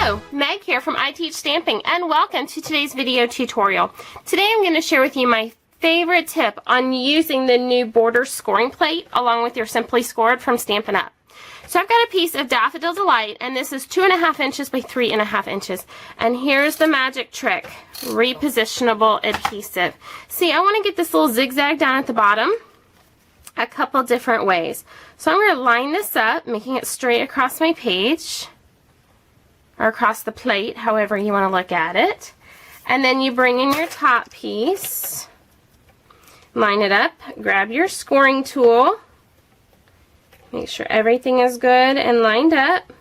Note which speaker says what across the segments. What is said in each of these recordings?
Speaker 1: Hello, Meg here from I Teach Stamping, and welcome to today's video tutorial. Today I'm going to share with you my favorite tip on using the new border scoring plate along with your Simply Scored from Stampin' Up. So I've got a piece of Daffodil Delight, and this is 2.5 inches by 3.5 inches. And here's the magic trick, repositionable adhesive. See, I want to get this little zigzag down at the bottom a couple different ways. So I'm going to line this up, making it straight across my page, or across the plate, however you want to look at it. And then you bring in your top piece, line it up, grab your scoring tool, make sure everything is good and lined up.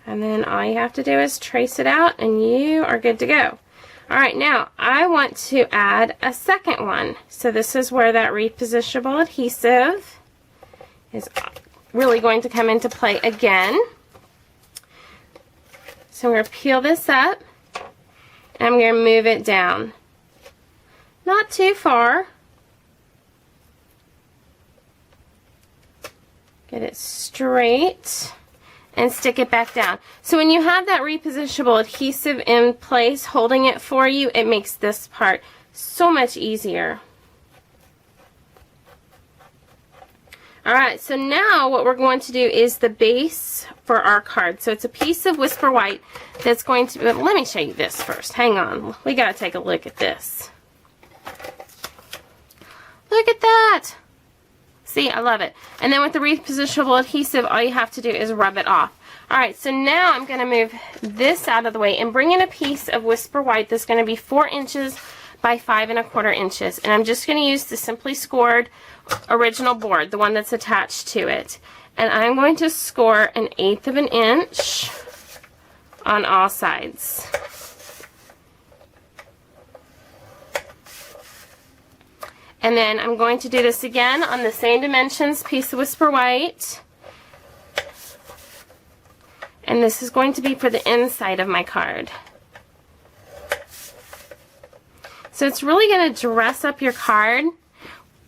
Speaker 1: And then all you have to do is trace it out and you are good to go. Alright, now I want to add a second one. So this is where that repositionable adhesive is really going to come into play again. So I'm going to peel this up and I'm going to move it down. Not too far. Get it straight and stick it back down. So when you have that repositionable adhesive in place holding it for you, it makes this part so much easier. Alright, so now what we're going to do is the base for our card. So it's a piece of Whisper White that's going to, let me show you this first. Hang on, we gotta take a look at this. Look at that! See, I love it. And then with the repositionable adhesive, all you have to do is rub it off. Alright, so now I'm going to move this out of the way and bring in a piece of Whisper White that's going to be 4 inches by 5.25 inches. And I'm just going to use the Simply Scored original board, the one that's attached to it. And I'm going to score 1/8 of an inch on all sides. And then I'm going to do this again on the same dimensions piece of Whisper White. And this is going to be for the inside of my card. So it's really going to dress up your card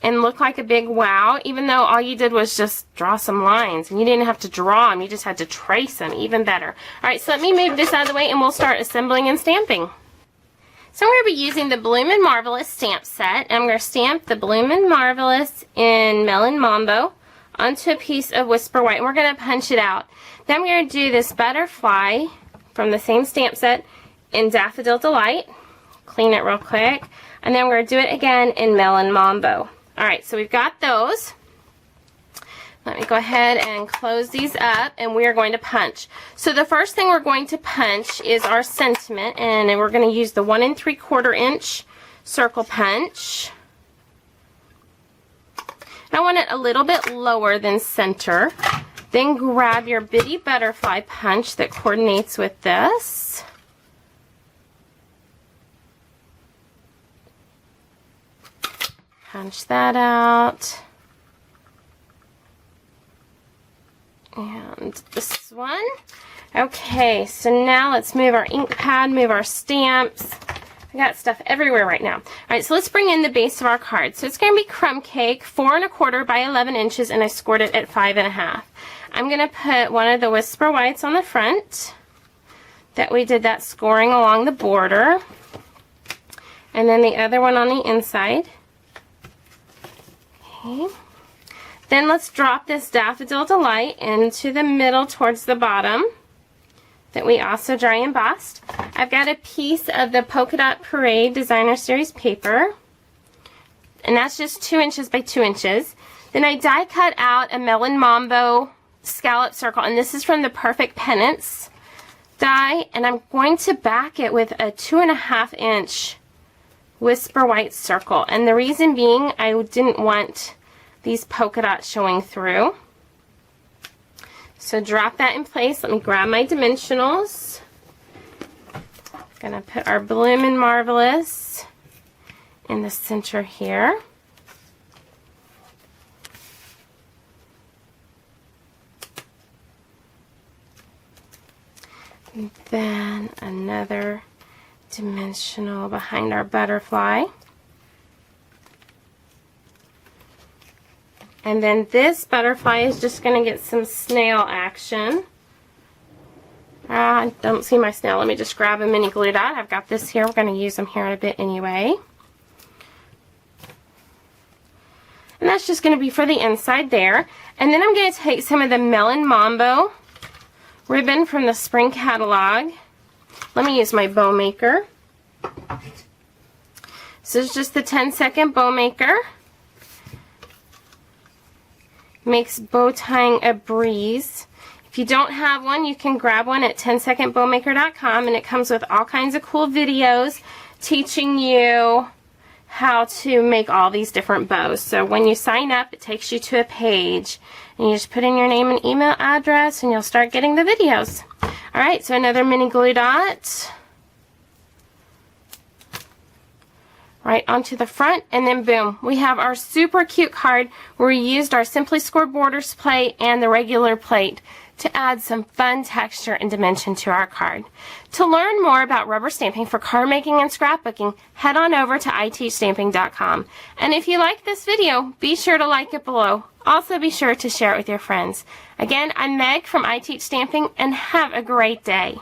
Speaker 1: and look like a big wow, even though all you did was just draw some lines. And you didn't have to draw them, you just had to trace them, even better. Alright, so let me move this out of the way and we'll start assembling and stamping. So I'm going to be using the Bloomin' Marvelous stamp set. And I'm going to stamp the Bloomin' Marvelous in Melon Mambo onto a piece of Whisper White. And we're going to punch it out. Then I'm going to do this butterfly from the same stamp set in Daffodil Delight. Clean it real quick. And then we're going to do it again in Melon Mambo. Alright, so we've got those. Let me go ahead and close these up, and we are going to punch. So the first thing we're going to punch is our sentiment, and we're going to use the 1 3/4 inch circle punch. I want it a little bit lower than center. Then grab your bitty butterfly punch that coordinates with this. Punch that out. And this one. Okay, so now let's move our ink pad, move our stamps. I got stuff everywhere right now. Alright, so let's bring in the base of our card. So it's going to be crumb cake, 4 1/4 by 11 inches, and I scored it at 5.5. I'm going to put one of the Whisper Whites on the front that we did that scoring along the border, and then the other one on the inside. Okay. Then let's drop this Daffodil Delight into the middle towards the bottom that we also dry embossed. I've got a piece of the Polka Dot Parade Designer Series paper, and that's just 2 inches by 2 inches. Then I die cut out a Melon Mambo scallop circle, and this is from the Perfect Pennants die, and I'm going to back it with a 2.5 inch Whisper White circle. And the reason being, I didn't want these polka dots showing through. So drop that in place. Let me grab my dimensionals. I'm going to put our Bloomin' Marvelous in the center here. And then another dimensional behind our butterfly. And then this butterfly is just going to get some snail action. I don't see my snail. Let me just grab a mini glue dot. I've got this here. We're going to use them here in a bit anyway. And that's just going to be for the inside there. And then I'm going to take some of the Melon Mambo ribbon from the spring catalog. Let me use my bow maker. This is just the 10-second bow maker. Makes bow tying a breeze. If you don't have one, you can grab one at 10secondbowmaker.com, and it comes with all kinds of cool videos teaching you how to make all these different bows. So when you sign up, it takes you to a page, and you just put in your name and email address, and you'll start getting the videos. Alright, so another mini glue dot right onto the front, and then boom, we have our super cute card where we used our Simply Scored Borders plate and the regular plate to add some fun texture and dimension to our card. To learn more about rubber stamping for card making and scrapbooking, head on over to iteachstamping.com. And if you like this video, be sure to like it below. Also be sure to share it with your friends. Again, I'm Meg from I Teach Stamping, and have a great day.